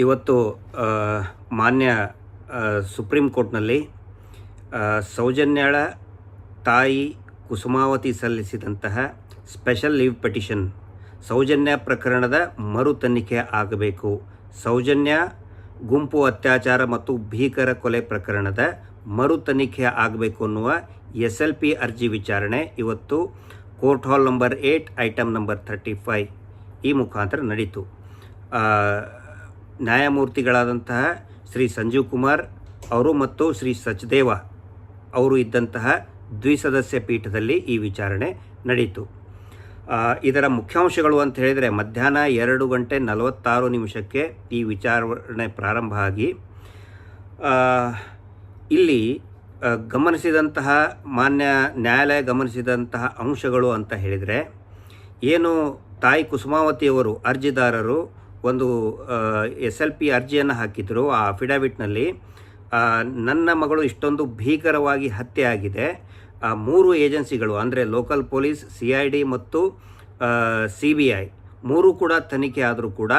ಇವತ್ತು ಮಾನ್ಯ ಸುಪ್ರೀಂ ಕೋರ್ಟ್ನಲ್ಲಿ ಸೌಜನ್ಯಾಳ ತಾಯಿ ಕುಸುಮಾವತಿ ಸಲ್ಲಿಸಿದಂತಹ ಸ್ಪೆಷಲ್ ಲೀವ್ ಪಿಟಿಷನ್ ಸೌಜನ್ಯ ಪ್ರಕರಣದ ಮರು ತನಿಖೆ ಆಗಬೇಕು, ಸೌಜನ್ಯ ಗುಂಪು ಅತ್ಯಾಚಾರ ಮತ್ತು ಭೀಕರ ಕೊಲೆ ಪ್ರಕರಣದ ಮರು ತನಿಖೆ ಆಗಬೇಕು ಅನ್ನುವ SLP ಅರ್ಜಿ ವಿಚಾರಣೆ ಇವತ್ತು court hall number 8 item number 35 ಈ ಮುಖಾಂತರ ನಡೀತು. ನ್ಯಾಯಮೂರ್ತಿಗಳಾದಂತಹ ಶ್ರೀ ಸಂಜೀವ್ ಕುಮಾರ್ ಅವರು ಮತ್ತು ಶ್ರೀ ಸಚ್ದೇವ ಅವರು ಇದ್ದಂತಹ ದ್ವಿಸದಸ್ಯ ಪೀಠದಲ್ಲಿ ಈ ವಿಚಾರಣೆ ನಡೀತು. ಇದರ ಮುಖ್ಯಾಂಶಗಳು ಅಂತ ಹೇಳಿದರೆ ಮಧ್ಯಾಹ್ನ 2:46 ಈ ವಿಚಾರಣೆ ಪ್ರಾರಂಭ ಆಗಿ ಇಲ್ಲಿ ಗಮನಿಸಿದಂತಹ ಮಾನ್ಯ ನ್ಯಾಯಾಲಯ ಗಮನಿಸಿದಂತಹ ಅಂಶಗಳು ಅಂತ ಹೇಳಿದರೆ, ಏನು ತಾಯಿ ಕುಸುಮಾವತಿಯವರು ಅರ್ಜಿದಾರರು ಒಂದು SLP ಅರ್ಜಿಯನ್ನು ಹಾಕಿದ್ರು. ಆ ಅಫಿಡವಿಟ್ನಲ್ಲಿ ನನ್ನ ಮಗಳು ಇಷ್ಟೊಂದು ಭೀಕರವಾಗಿ ಹತ್ಯೆ ಆಗಿದೆ, 3 ಏಜೆನ್ಸಿಗಳು ಅಂದರೆ ಲೋಕಲ್ ಪೊಲೀಸ್, CID ಮತ್ತು CBI ಮೂರೂ ಕೂಡ ತನಿಖೆ ಆದರೂ ಕೂಡ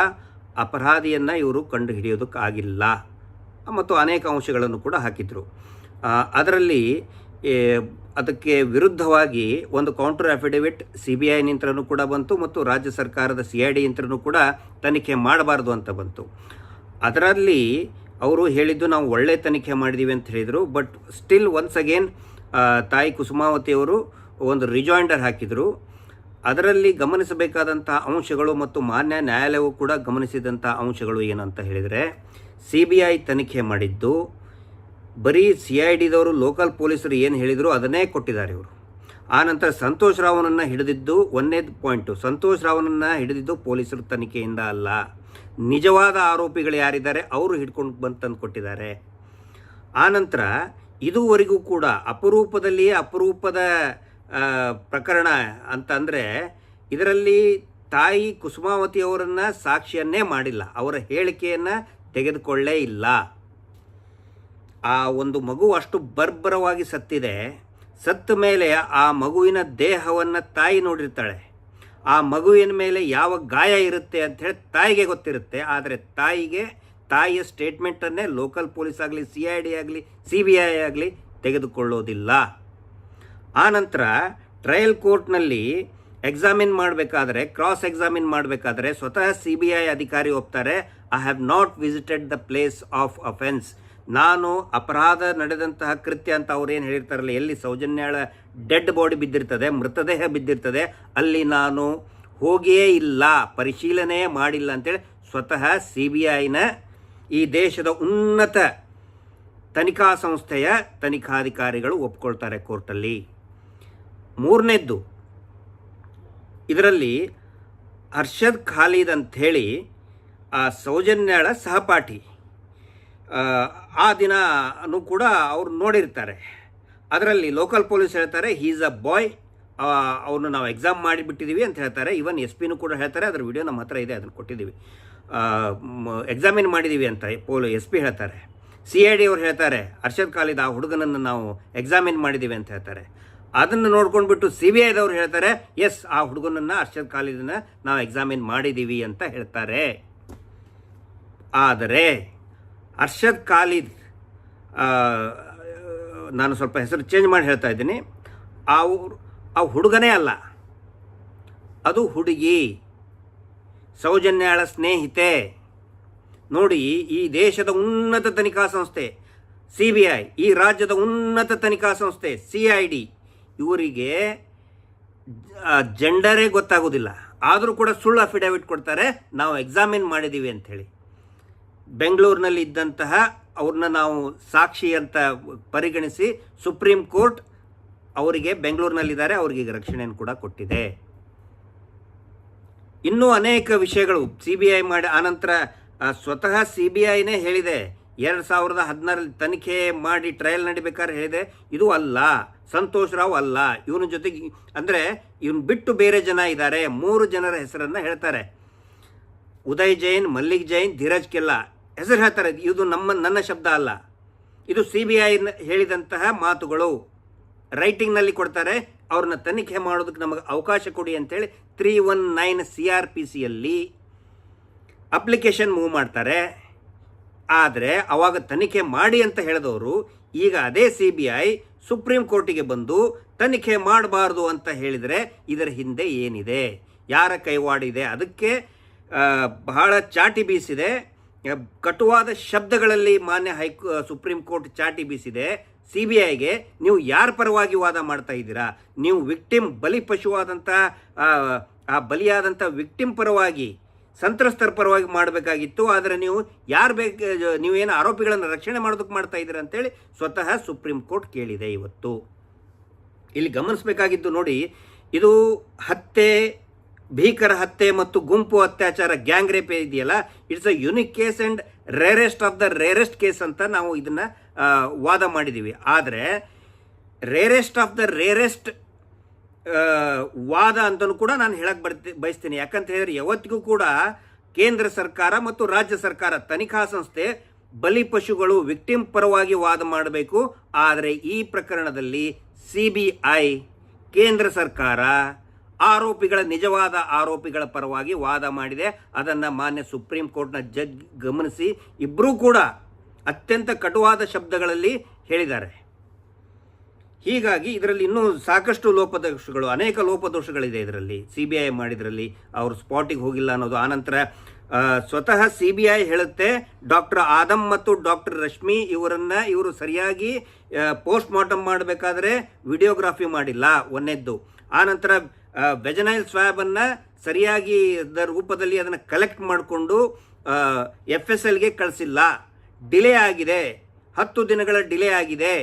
ಅಪರಾಧಿಯನ್ನು ಇವರು ಕಂಡುಹಿಡಿಯೋದಕ್ಕಾಗಿಲ್ಲ ಮತ್ತು ಅನೇಕ ಅಂಶಗಳನ್ನು ಕೂಡ ಹಾಕಿದರು. ಅದರಲ್ಲಿ ಅದಕ್ಕೆ ವಿರುದ್ಧವಾಗಿ ಒಂದು ಕೌಂಟರ್ ಅಫಿಡವಿಟ್ CBI ನಿಂತ್ರನೂ ಕೂಡ ಬಂತು ಮತ್ತು ರಾಜ್ಯ ಸರ್ಕಾರದ CID ನಿಂತ್ರನೂ ಕೂಡ ತನಿಖೆ ಮಾಡಬಾರ್ದು ಅಂತ ಬಂತು. ಅದರಲ್ಲಿ ಅವರು ಹೇಳಿದ್ದು ನಾವು ಒಳ್ಳೆ ತನಿಖೆ ಮಾಡಿದ್ದೀವಿ ಅಂತ ಹೇಳಿದರು. ಬಟ್ ಸ್ಟಿಲ್ ಒನ್ಸ್ ಅಗೇನ್ ತಾಯಿ ಕುಸುಮಾವತಿಯವರು ಒಂದು ರಿಜಾಯಿಂಡರ್ ಹಾಕಿದರು. ಅದರಲ್ಲಿ ಗಮನಿಸಬೇಕಾದಂಥ ಅಂಶಗಳು ಮತ್ತು ಮಾನ್ಯ ನ್ಯಾಯಾಲಯವು ಕೂಡ ಗಮನಿಸಿದಂಥ ಅಂಶಗಳು ಏನಂತ ಹೇಳಿದರೆ, CBI ತನಿಖೆ ಮಾಡಿದ್ದು ಬರೀ CIDದವರು ಲೋಕಲ್ ಪೊಲೀಸರು ಏನು ಹೇಳಿದರು ಅದನ್ನೇ ಕೊಟ್ಟಿದ್ದಾರೆ ಇವರು. ಆನಂತರ ಸಂತೋಷ್ ರಾವ್ನನ್ನು ಹಿಡಿದಿದ್ದು ಒಂದನೇದು ಪಾಯಿಂಟು, ಸಂತೋಷ್ ರಾವ್ನನ್ನು ಹಿಡಿದಿದ್ದು ಪೊಲೀಸರು ತನಿಖೆಯಿಂದ ಅಲ್ಲ, ನಿಜವಾದ ಆರೋಪಿಗಳು ಯಾರಿದ್ದಾರೆ ಅವರು ಹಿಡ್ಕೊಂಡು ಬಂದು ತಂದು ಕೊಟ್ಟಿದ್ದಾರೆ. ಆನಂತರ ಇದುವರೆಗೂ ಕೂಡ ಅಪರೂಪದ ಪ್ರಕರಣ ಅಂತಂದರೆ ಇದರಲ್ಲಿ ತಾಯಿ ಕುಸುಮಾವತಿಯವರನ್ನು ಸಾಕ್ಷಿಯನ್ನೇ ಮಾಡಿಲ್ಲ, ಅವರ ಹೇಳಿಕೆಯನ್ನು ತೆಗೆದುಕೊಳ್ಳೇ ಇಲ್ಲ. ಆ ಒಂದು ಮಗು ಅಷ್ಟು ಬರ್ಬರವಾಗಿ ಸತ್ತಿದೆ. ಸತ್ತ ಮೇಲೆ ಆ ಮಗುವಿನ ದೇಹವನ್ನು ತಾಯಿ ನೋಡಿರ್ತಾಳೆ. ಆ ಮಗುವಿನ ಮೇಲೆ ಯಾವ ಗಾಯ ಇರುತ್ತೆ ಅಂಥೇಳಿ ತಾಯಿಗೆ ಗೊತ್ತಿರುತ್ತೆ. ಆದರೆ ತಾಯಿಯ ಸ್ಟೇಟ್ಮೆಂಟನ್ನೇ ಲೋಕಲ್ ಪೊಲೀಸ್ ಆಗಲಿ, CID ಆಗಲಿ, CBI ಆಗಲಿ ತೆಗೆದುಕೊಳ್ಳೋದಿಲ್ಲ. ಆನಂತರ ಟ್ರಯಲ್ ಕೋರ್ಟ್ನಲ್ಲಿ ಕ್ರಾಸ್ ಎಕ್ಸಾಮಿನ್ ಮಾಡಬೇಕಾದ್ರೆ ಸ್ವತಃ CBI ಅಧಿಕಾರಿ ಒಪ್ತಾರೆ, I have not visited the place of offence, ನಾನು ಅಪರಾಧ ನಡೆದಂತಹ ಕೃತ್ಯ ಅಂತ ಅವ್ರೇನು ಹೇಳಿರ್ತಾರಲ್ಲ, ಎಲ್ಲಿ ಸೌಜನ್ಯಾಳ ಡೆಡ್ ಬಾಡಿ ಬಿದ್ದಿರ್ತದೆ, ಮೃತದೇಹ ಬಿದ್ದಿರ್ತದೆ, ಅಲ್ಲಿ ನಾನು ಹೋಗಿಯೇ ಇಲ್ಲ, ಪರಿಶೀಲನೆ ಮಾಡಿಲ್ಲ ಅಂತೇಳಿ ಸ್ವತಃ CBIನ ಈ ದೇಶದ ಉನ್ನತ ತನಿಖಾ ಸಂಸ್ಥೆಯ ತನಿಖಾಧಿಕಾರಿಗಳು ಒಪ್ಕೊಳ್ತಾರೆ ಕೋರ್ಟಲ್ಲಿ. ಮೂರನೇದ್ದು, ಇದರಲ್ಲಿ ಅರ್ಷದ್ ಖಾಲಿದ್ ಅಂಥೇಳಿ ಆ ಸೌಜನ್ಯಾಳ ಸಹಪಾಠಿ, ಆ ದಿನನೂ ಕೂಡ ಅವ್ರು ನೋಡಿರ್ತಾರೆ. ಅದರಲ್ಲಿ ಲೋಕಲ್ ಪೊಲೀಸ್ ಹೇಳ್ತಾರೆ ಹೀ ಈಸ್ ಅ ಬಾಯ್, ಅವ್ರನ್ನ ನಾವು ಎಕ್ಸಾಮ್ ಮಾಡಿಬಿಟ್ಟಿದ್ದೀವಿ ಅಂತ ಹೇಳ್ತಾರೆ. ಇವನ್ SP ಕೂಡ ಹೇಳ್ತಾರೆ, ಅದರ ವಿಡಿಯೋ ನಮ್ಮ ಹತ್ರ ಇದೆ, ಅದನ್ನು ಕೊಟ್ಟಿದ್ದೀವಿ, ಎಕ್ಸಾಮಿನ್ ಮಾಡಿದ್ದೀವಿ ಅಂತ SP ಹೇಳ್ತಾರೆ. CID ಅವ್ರು ಹೇಳ್ತಾರೆ ಅರ್ಷದ್ ಖಾಲಿದ್ ಆ ಹುಡುಗನನ್ನು ನಾವು ಎಕ್ಸಾಮಿನ್ ಮಾಡಿದ್ದೀವಿ ಅಂತ ಹೇಳ್ತಾರೆ. ಅದನ್ನು ನೋಡ್ಕೊಂಡ್ಬಿಟ್ಟು CBIದವ್ರು ಹೇಳ್ತಾರೆ ಎಸ್, ಆ ಹುಡುಗನನ್ನು ಅರ್ಷದ್ ಖಾಲಿದನ್ನು ನಾವು ಎಕ್ಸಾಮಿನ್ ಮಾಡಿದ್ದೀವಿ ಅಂತ ಹೇಳ್ತಾರೆ. ಆದರೆ ಅರ್ಷದ್ ಖಾಲಿದ್, ನಾನು ಸ್ವಲ್ಪ ಹೆಸರು ಚೇಂಜ್ ಮಾಡಿ ಹೇಳ್ತಾ ಇದ್ದೀನಿ, ಆ ಹುಡುಗನೇ ಅಲ್ಲ, ಅದು ಹುಡುಗಿ, ಸೌಜನ್ಯಾಳ ಸ್ನೇಹಿತೆ. ನೋಡಿ, ಈ ದೇಶದ ಉನ್ನತ ತನಿಖಾ ಸಂಸ್ಥೆ CBI, ಈ ರಾಜ್ಯದ ಉನ್ನತ ತನಿಖಾ ಸಂಸ್ಥೆ CID, ಇವರಿಗೆ ಜೆಂಡರೇ ಗೊತ್ತಾಗೋದಿಲ್ಲ. ಆದರೂ ಕೂಡ ಸುಳ್ಳು ಅಫಿಡವಿಟ್ ಕೊಡ್ತಾರೆ, ನಾವು ಎಕ್ಸಾಮಿನ್ ಮಾಡಿದ್ದೀವಿ ಅಂಥೇಳಿ. ಬೆಂಗಳೂರಿನಲ್ಲಿ ಇದ್ದಂತಹ ಅವ್ರನ್ನ ನಾವು ಸಾಕ್ಷಿ ಅಂತ ಪರಿಗಣಿಸಿ ಸುಪ್ರೀಂ ಕೋರ್ಟ್ ಅವರಿಗೆ, ಬೆಂಗಳೂರಿನಲ್ಲಿದ್ದಾರೆ, ಅವರಿಗೆ ರಕ್ಷಣೆಯನ್ನು ಕೂಡ ಕೊಟ್ಟಿದೆ. ಇನ್ನೂ ಅನೇಕ ವಿಷಯಗಳು CBI ಮಾಡಿ ಆನಂತರ ಸ್ವತಃ CBIನೇ ಹೇಳಿದೆ 2016 ತನಿಖೆ ಮಾಡಿ ಟ್ರಯಲ್ ನಡಿಬೇಕಾದ್ರೆ ಹೇಳಿದೆ ಇದು ಅಲ್ಲ, ಸಂತೋಷ್ ರಾವ್ ಅಲ್ಲ, ಇವನ ಜೊತೆಗೆ ಅಂದರೆ ಇವನು ಬಿಟ್ಟು ಬೇರೆ ಜನ ಇದ್ದಾರೆ. 3 ಜನರ ಹೆಸರನ್ನು ಹೇಳ್ತಾರೆ, ಉದಯ್ ಜೈನ್, ಮಲ್ಲಿಕ್ ಜೈನ್, ಧೀರಜ್ ಕೆಲ್ಲಾ ಹೆಸರು ಹೇಳ್ತಾರೆ. ಇದು ನನ್ನ ಶಬ್ದ ಅಲ್ಲ, ಇದು CBI ಹೇಳಿದಂತಹ ಮಾತುಗಳು. ರೈಟಿಂಗ್ನಲ್ಲಿ ಕೊಡ್ತಾರೆ, ಅವ್ರನ್ನ ತನಿಖೆ ಮಾಡೋದಕ್ಕೆ ನಮಗೆ ಅವಕಾಶ ಕೊಡಿ ಅಂತೇಳಿ 319 CRPCಯಲ್ಲಿ ಅಪ್ಲಿಕೇಶನ್ ಮೂವ್ ಮಾಡ್ತಾರೆ. ಆದರೆ ಅವಾಗ ತನಿಖೆ ಮಾಡಿ ಅಂತ ಹೇಳಿದವರು ಈಗ ಅದೇ CBI ಸುಪ್ರೀಂ ಕೋರ್ಟಿಗೆ ಬಂದು ತನಿಖೆ ಮಾಡಬಾರ್ದು ಅಂತ ಹೇಳಿದರೆ ಇದರ ಹಿಂದೆ ಏನಿದೆ, ಯಾರ ಕೈವಾಡಿದೆ? ಅದಕ್ಕೆ ಬಹಳ ಚಾಟಿ ಬೀಸಿದೆ, ಕಟುವಾದ ಶಬ್ದಗಳಲ್ಲಿ ಮಾನ್ಯ ಸುಪ್ರೀಂ ಕೋರ್ಟ್ ಚಾಟಿ ಬೀಸಿದೆ. CBIಗೆ ನೀವು ಯಾರ ಪರವಾಗಿ ವಾದ ಮಾಡ್ತಾ ಇದ್ದೀರಾ? ನೀವು ವಿಕ್ಟಿಮ್, ಬಲಿಪಶುವಾದಂಥ ಆ ಬಲಿಯಾದಂಥ ವಿಕ್ಟಿಮ್ ಪರವಾಗಿ, ಸಂತ್ರಸ್ತರ ಪರವಾಗಿ ಮಾಡಬೇಕಾಗಿತ್ತು. ಆದರೆ ನೀವು ನೀವೇನು ಆರೋಪಿಗಳನ್ನು ರಕ್ಷಣೆ ಮಾಡೋದಕ್ಕೆ ಮಾಡ್ತಾ ಇದ್ದೀರಾ ಅಂತೇಳಿ ಸ್ವತಃ ಸುಪ್ರೀಂ ಕೋರ್ಟ್ ಕೇಳಿದೆ. ಇವತ್ತು ಇಲ್ಲಿ ಗಮನಿಸಬೇಕಾಗಿದ್ದು ನೋಡಿ, ಇದು ಹತ್ಯೆ, ಭೀಕರ ಹತ್ಯೆ ಮತ್ತು ಗುಂಪು ಅತ್ಯಾಚಾರ, ಗ್ಯಾಂಗ್ ರೇಪ್ ಇದೆಯಲ್ಲ, it's a unique case and rarest of the rarest case ಅಂತ ನಾವು ಇದನ್ನು ವಾದ ಮಾಡಿದ್ದೀವಿ. ಆದರೆ ರೇರೆಸ್ಟ್ ಆಫ್ ದ ರೇರೆಸ್ಟ್ ವಾದ ಅಂತಲೂ ಕೂಡ ನಾನು ಹೇಳಕ್ಕೆ ಬಯಸ್ತೀನಿ. ಯಾಕಂತ ಹೇಳಿದ್ರೆ ಯಾವತ್ತಿಗೂ ಕೂಡ ಕೇಂದ್ರ ಸರ್ಕಾರ ಮತ್ತು ರಾಜ್ಯ ಸರ್ಕಾರ, ತನಿಖಾ ಸಂಸ್ಥೆ ಬಲಿಪಶುಗಳು ವಿಕ್ಟಿಮ್ ಪರವಾಗಿ ವಾದ ಮಾಡಬೇಕು. ಆದರೆ ಈ ಪ್ರಕರಣದಲ್ಲಿ CBI, ಕೇಂದ್ರ ಸರ್ಕಾರ ಆರೋಪಿಗಳ, ನಿಜವಾದ ಆರೋಪಿಗಳ ಪರವಾಗಿ ವಾದ ಮಾಡಿದೆ. ಅದನ್ನು ಮಾನ್ಯ ಸುಪ್ರೀಂ ಕೋರ್ಟ್ನ ಜಡ್ಜ್ ಗಮನಿಸಿ ಇಬ್ಬರೂ ಕೂಡ ಅತ್ಯಂತ ಕಟುವಾದ ಶಬ್ದಗಳಲ್ಲಿ ಹೇಳಿದ್ದಾರೆ. ಹೀಗಾಗಿ ಇದರಲ್ಲಿ ಇನ್ನೂ ಸಾಕಷ್ಟು ಲೋಪದೋಷಗಳು, ಅನೇಕ ಲೋಪದೋಷಗಳಿದೆ ಇದರಲ್ಲಿ. CBI ಮಾಡಿದ್ರಲ್ಲಿ ಅವರು ಸ್ಪಾಟಿಗೆ ಹೋಗಿಲ್ಲ ಅನ್ನೋದು. ಆನಂತರ ಸ್ವತಃ CBI ಹೇಳುತ್ತೆ ಡಾಕ್ಟರ್ ಆದಮ್ ಮತ್ತು ಡಾಕ್ಟರ್ ರಶ್ಮಿ ಇವರು ಸರಿಯಾಗಿ ಪೋಸ್ಟ್ ಮಾರ್ಟಮ್ ಮಾಡಬೇಕಾದ್ರೆ ವಿಡಿಯೋಗ್ರಾಫಿ ಮಾಡಿಲ್ಲ, ಒಂದನೇದ್ದು. ಆನಂತರ ವೆಜನೈಲ್ ಸ್ವ್ಯಾಬನ್ನು ಸರಿಯಾಗಿ ರೂಪದಲ್ಲಿ ಅದನ್ನು ಕಲೆಕ್ಟ್ ಮಾಡಿಕೊಂಡು FSLಗೆ ಕಳಿಸಿಲ್ಲ, ಡಿಲೇ ಆಗಿದೆ, 10 ದಿನಗಳ ಡಿಲೇ ಆಗಿದೆ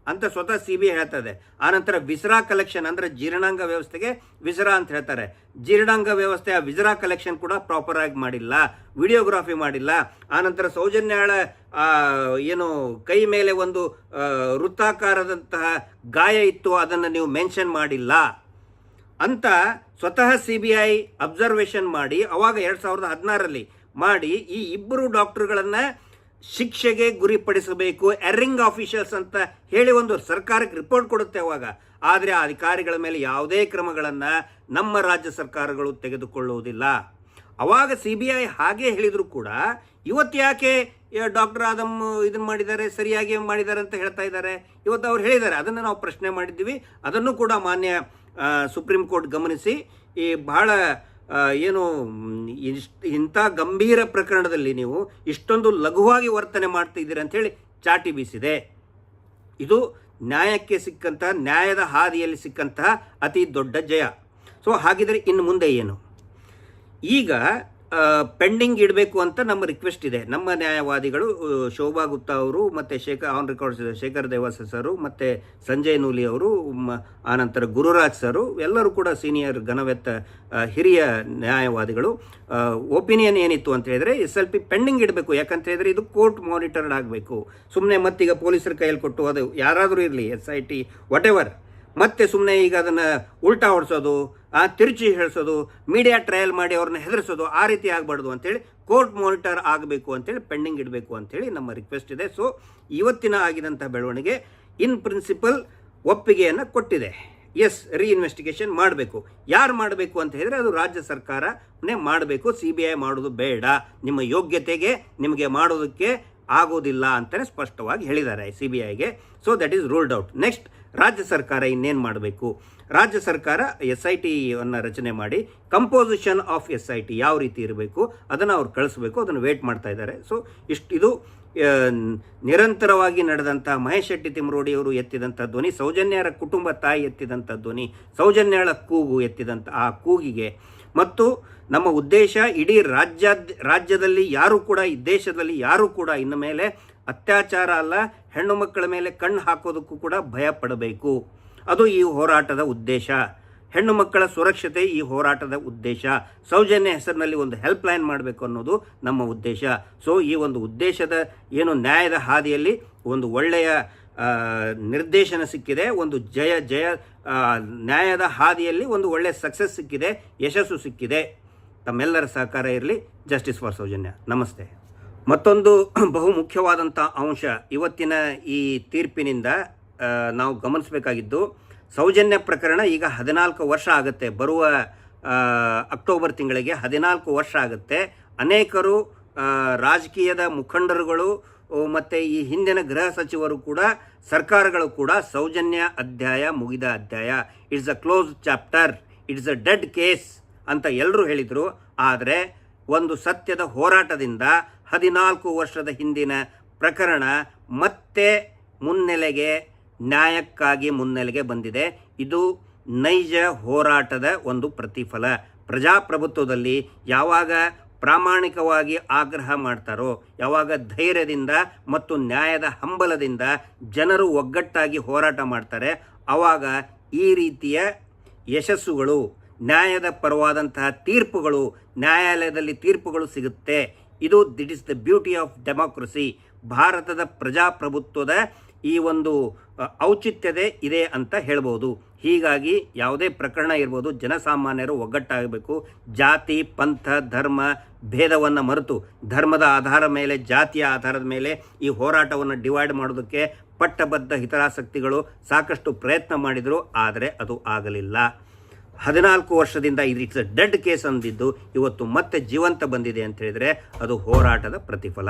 ಅಂತ ಸ್ವತಃ CBI ಹೇಳ್ತದೆ. ಆನಂತರ ವಿಸ್ರಾ ಕಲೆಕ್ಷನ್ ಅಂದರೆ ಜೀರ್ಣಾಂಗ ವ್ಯವಸ್ಥೆಗೆ ವಿಸ್ರಾ ಅಂತ ಹೇಳ್ತಾರೆ, ಜೀರ್ಣಾಂಗ ವ್ಯವಸ್ಥೆ ಆ ವಿಸ್ರಾ ಕಲೆಕ್ಷನ್ ಕೂಡ ಪ್ರಾಪರ್ ಆಗಿ ಮಾಡಿಲ್ಲ, ವಿಡಿಯೋಗ್ರಾಫಿ ಮಾಡಿಲ್ಲ. ಆನಂತರ ಸೌಜನ್ಯಾಳ ಏನು ಕೈ ಮೇಲೆ ಒಂದು ವೃತ್ತಾಕಾರದಂತಹ ಗಾಯ ಇತ್ತು, ಅದನ್ನು ನೀವು ಮೆನ್ಷನ್ ಮಾಡಿಲ್ಲ ಅಂತ ಸ್ವತಃ CBI ಅಬ್ಸರ್ವೇಷನ್ ಮಾಡಿ ಅವಾಗ 2016ರಲ್ಲಿ ಮಾಡಿ ಈ ಇಬ್ಬರು ಡಾಕ್ಟರ್ಗಳನ್ನು ಶಿಕ್ಷೆಗೆ ಗುರಿಪಡಿಸಬೇಕು, ಎರ್ರಿಂಗ್ ಆಫೀಷಿಯಲ್ಸ್ ಅಂತ ಹೇಳಿ ಒಂದು ಸರ್ಕಾರಕ್ಕೆ ರಿಪೋರ್ಟ್ ಕೊಡುತ್ತೆ ಅವಾಗ. ಆದರೆ ಆ ಅಧಿಕಾರಿಗಳ ಮೇಲೆ ಯಾವುದೇ ಕ್ರಮಗಳನ್ನು ನಮ್ಮ ರಾಜ್ಯ ಸರ್ಕಾರಗಳು ತೆಗೆದುಕೊಳ್ಳುವುದಿಲ್ಲ. ಅವಾಗ CBI ಹಾಗೆ ಹೇಳಿದ್ರು ಕೂಡ ಇವತ್ತು ಯಾಕೆ ಡಾಕ್ಟರ್ ಆದಮ್ ಇದನ್ನು ಮಾಡಿದ್ದಾರೆ, ಸರಿಯಾಗಿ ಮಾಡಿದ್ದಾರೆ ಅಂತ ಹೇಳ್ತಾ ಇದ್ದಾರೆ? ಇವತ್ತು ಅವ್ರು ಹೇಳಿದ್ದಾರೆ, ಅದನ್ನು ನಾವು ಪ್ರಶ್ನೆ ಮಾಡಿದ್ದೀವಿ. ಅದನ್ನು ಕೂಡ ಮಾನ್ಯ ಸುಪ್ರೀಂ ಕೋರ್ಟ್ ಗಮನಿಸಿ ಈ ಬಹಳ ಏನು ಇಂಥ ಗಂಭೀರ ಪ್ರಕರಣದಲ್ಲಿ ನೀವು ಇಷ್ಟೊಂದು ಲಘುವಾಗಿ ವರ್ತನೆ ಮಾಡ್ತಿದ್ದೀರಿ ಅಂಥೇಳಿ ಚಾಟಿ ಬೀಸಿದೆ. ಇದು ನ್ಯಾಯಕ್ಕೆ ಸಿಕ್ಕಂತಹ, ನ್ಯಾಯದ ಹಾದಿಯಲ್ಲಿ ಸಿಕ್ಕಂತಹ ಅತಿ ದೊಡ್ಡ ಜಯ. ಸೊ ಹಾಗಿದ್ರೆ ಇನ್ನು ಮುಂದೆ ಏನು? ಈಗ ಪೆಂಡಿಂಗ್ ಇಡಬೇಕು ಅಂತ ನಮ್ಮ ರಿಕ್ವೆಸ್ಟ್ ಇದೆ. ನಮ್ಮ ನ್ಯಾಯವಾದಿಗಳು ಶೋಭಾ ಗುಪ್ತಾ ಅವರು ಮತ್ತು ಶೇಖರ್ ದೇವಾಸ ಸರು ಮತ್ತು ಸಂಜಯ್ ನೂಲಿ ಅವರು, ಆನಂತರ ಗುರುರಾಜ್ ಸರು, ಎಲ್ಲರೂ ಕೂಡ ಸೀನಿಯರ್ ಘನವೆತ್ತ ಹಿರಿಯ ನ್ಯಾಯವಾದಿಗಳು. ಒಪಿನಿಯನ್ ಏನಿತ್ತು ಅಂತ ಹೇಳಿದರೆ SLP ಪೆಂಡಿಂಗ್ ಇಡಬೇಕು. ಯಾಕಂತ ಹೇಳಿದರೆ ಇದು ಕೋರ್ಟ್ ಮಾನಿಟರ್ಡ್ ಆಗಬೇಕು. ಸುಮ್ಮನೆ ಮತ್ತೀಗ ಪೊಲೀಸರ ಕೈಯಲ್ಲಿ ಕೊಟ್ಟು ಅದು ಯಾರಾದರೂ ಇರಲಿ, SIT ವಾಟೆವರ್, ಮತ್ತೆ ಸುಮ್ಮನೆ ಈಗ ಅದನ್ನು ಉಲ್ಟಾ ಹೊಡಿಸೋದು, ತಿರುಚಿ ಹೇಳಿಸೋದು, ಮೀಡಿಯಾ ಟ್ರಯಲ್ ಮಾಡಿ ಅವ್ರನ್ನ ಹೆದರಿಸೋದು, ಆ ರೀತಿ ಆಗಬಾರ್ದು ಅಂತೇಳಿ ಕೋರ್ಟ್ ಮಾನಿಟರ್ ಆಗಬೇಕು ಅಂತೇಳಿ ಪೆಂಡಿಂಗ್ ಇಡಬೇಕು ಅಂತೇಳಿ ನಮ್ಮ ರಿಕ್ವೆಸ್ಟ್ ಇದೆ. ಸೊ ಇವತ್ತಿನ ಆಗಿದಂಥ ಬೆಳವಣಿಗೆ ಇನ್ ಪ್ರಿನ್ಸಿಪಲ್ ಒಪ್ಪಿಗೆಯನ್ನು ಕೊಟ್ಟಿದೆ. ಎಸ್, ರೀಇನ್ವೆಸ್ಟಿಗೇಷನ್ ಮಾಡಬೇಕು. ಯಾರು ಮಾಡಬೇಕು ಅಂತ ಹೇಳಿದರೆ ಅದು ರಾಜ್ಯ ಸರ್ಕಾರನೇ ಮಾಡಬೇಕು. CBI ಮಾಡೋದು ಬೇಡ, ನಿಮ್ಮ ಯೋಗ್ಯತೆಗೆ ನಿಮಗೆ ಮಾಡೋದಕ್ಕೆ ಆಗೋದಿಲ್ಲ ಅಂತಲೇ ಸ್ಪಷ್ಟವಾಗಿ ಹೇಳಿದ್ದಾರೆ CBIಗೆ. So that is ruled out. Next, ರಾಜ್ಯ ಸರ್ಕಾರ ಇನ್ನೇನು ಮಾಡಬೇಕು? ರಾಜ್ಯ ಸರ್ಕಾರ SITಯನ್ನು ರಚನೆ ಮಾಡಿ ಕಂಪೋಸಿಷನ್ ಆಫ್ SIT ಯಾವ ರೀತಿ ಇರಬೇಕು ಅದನ್ನು ಅವ್ರು ಕಳಿಸ್ಬೇಕು. ಅದನ್ನು ವೇಟ್ ಮಾಡ್ತಾ ಇದ್ದಾರೆ. ಸೊ ಇದು ನಿರಂತರವಾಗಿ ನಡೆದಂಥ ಮಹೇಶ್ ಶೆಟ್ಟಿ ತಿಮ್ರೋಡಿ ಅವರು ಎತ್ತಿದಂಥ ಧ್ವನಿ, ಸೌಜನ್ಯರ ಕುಟುಂಬ ತಾಯಿ ಎತ್ತಿದಂಥ ಧ್ವನಿ, ಸೌಜನ್ಯಳ ಕೂಗು ಎತ್ತಿದಂಥ ಆ ಕೂಗಿಗೆ ಮತ್ತು ನಮ್ಮ ಉದ್ದೇಶ ಇಡೀ ರಾಜ್ಯದಲ್ಲಿ ಯಾರೂ ಕೂಡ, ಈ ದೇಶದಲ್ಲಿ ಯಾರೂ ಕೂಡ ಇನ್ನು ಮೇಲೆ ಅತ್ಯಾಚಾರ ಅಲ್ಲ, ಹೆಣ್ಣು ಮಕ್ಕಳ ಮೇಲೆ ಕಣ್ಣು ಹಾಕೋದಕ್ಕೂ ಕೂಡ ಭಯ ಪಡಬೇಕು. ಅದು ಈ ಹೋರಾಟದ ಉದ್ದೇಶ. ಹೆಣ್ಣು ಮಕ್ಕಳ ಸುರಕ್ಷತೆ ಈ ಹೋರಾಟದ ಉದ್ದೇಶ. ಸೌಜನ್ಯ ಹೆಸರಿನಲ್ಲಿ ಒಂದು ಹೆಲ್ಪ್ ಲೈನ್ ಮಾಡಬೇಕು ಅನ್ನೋದು ನಮ್ಮ ಉದ್ದೇಶ. ಸೊ ಈ ಒಂದು ಉದ್ದೇಶದ ಏನು ನ್ಯಾಯದ ಹಾದಿಯಲ್ಲಿ ಒಂದು ಒಳ್ಳೆಯ ನಿರ್ದೇಶನ ಸಿಕ್ಕಿದೆ, ಒಂದು ಜಯ ನ್ಯಾಯದ ಹಾದಿಯಲ್ಲಿ ಒಂದು ಒಳ್ಳೆಯ ಸಕ್ಸಸ್ ಸಿಕ್ಕಿದೆ, ಯಶಸ್ಸು ಸಿಕ್ಕಿದೆ. ತಮ್ಮೆಲ್ಲರ ಸಹಕಾರ ಇರಲಿ. Justice for Soujanya. ನಮಸ್ತೆ. ಮತ್ತೊಂದು ಬಹು ಮುಖ್ಯವಾದಂಥ ಅಂಶ ಇವತ್ತಿನ ಈ ತೀರ್ಪಿನಿಂದ ನಾವು ಗಮನಿಸಬೇಕಾಗಿದ್ದು, ಸೌಜನ್ಯ ಪ್ರಕರಣ ಈಗ 14 ವರ್ಷ ಆಗುತ್ತೆ. ಬರುವ ಅಕ್ಟೋಬರ್ ತಿಂಗಳಿಗೆ 14 ವರ್ಷ ಆಗುತ್ತೆ. ಅನೇಕರು ರಾಜಕೀಯದ ಮುಖಂಡರುಗಳು ಮತ್ತು ಈ ಹಿಂದಿನ ಗೃಹ ಸಚಿವರು ಕೂಡ ಸರ್ಕಾರಗಳು ಕೂಡ ಸೌಜನ್ಯ ಅಧ್ಯಾಯ ಮುಗಿದ ಅಧ್ಯಾಯ, it's a close chapter, it's a dead case ಅಂತ ಎಲ್ಲರೂ ಹೇಳಿದರು. ಆದರೆ ಒಂದು ಸತ್ಯದ ಹೋರಾಟದಿಂದ 14 ವರ್ಷದ ಹಿಂದಿನ ಪ್ರಕರಣ ಮತ್ತೆ ಮುನ್ನೆಲೆಗೆ, ನ್ಯಾಯಕ್ಕಾಗಿ ಮುನ್ನೆಲೆಗೆ ಬಂದಿದೆ. ಇದು ನೈಜ ಹೋರಾಟದ ಒಂದು ಪ್ರತಿಫಲ. ಪ್ರಜಾಪ್ರಭುತ್ವದಲ್ಲಿ ಯಾವಾಗ ಪ್ರಾಮಾಣಿಕವಾಗಿ ಆಗ್ರಹ ಮಾಡ್ತಾರೋ, ಯಾವಾಗ ಧೈರ್ಯದಿಂದ ಮತ್ತು ನ್ಯಾಯದ ಹಂಬಲದಿಂದ ಜನರು ಒಗ್ಗಟ್ಟಾಗಿ ಹೋರಾಟ ಮಾಡ್ತಾರೆ, ಆವಾಗ ಈ ರೀತಿಯ ಯಶಸ್ಸುಗಳು, ನ್ಯಾಯದ ಪರವಾದಂತಹ ತೀರ್ಪುಗಳು, ನ್ಯಾಯಾಲಯದಲ್ಲಿ ತೀರ್ಪುಗಳು ಸಿಗುತ್ತೆ. This is the beauty of democracy. ಭಾರತದ ಪ್ರಜಾಪ್ರಭುತ್ವದ ಈ ಒಂದು ಔಚಿತ್ಯತೆ ಇದೆ ಅಂತ ಹೇಳ್ಬೋದು. ಹೀಗಾಗಿ ಯಾವುದೇ ಪ್ರಕರಣ ಇರ್ಬೋದು, ಜನಸಾಮಾನ್ಯರು ಒಗ್ಗಟ್ಟಾಗಬೇಕು. ಜಾತಿ, ಪಂಥ, ಧರ್ಮ ಭೇದವನ್ನು ಮರೆತು ಧರ್ಮದ ಆಧಾರದ ಮೇಲೆ, ಜಾತಿಯ ಆಧಾರದ ಮೇಲೆ ಈ ಹೋರಾಟವನ್ನು ಡಿವೈಡ್ ಮಾಡೋದಕ್ಕೆ ಪಟ್ಟಬದ್ಧ ಹಿತಾಸಕ್ತಿಗಳು ಸಾಕಷ್ಟು ಪ್ರಯತ್ನ ಮಾಡಿದರು. ಆದರೆ ಅದು ಆಗಲಿಲ್ಲ. 14 ವರ್ಷದಿಂದ ಇಟ್ಸ್ ಅ ಡೆಡ್ ಕೇಸ್ ಅಂದಿದ್ದು ಇವತ್ತು ಮತ್ತೆ ಜೀವಂತ ಬಂದಿದೆ ಅಂತ ಹೇಳಿದರೆ ಅದು ಹೋರಾಟದ ಪ್ರತಿಫಲ.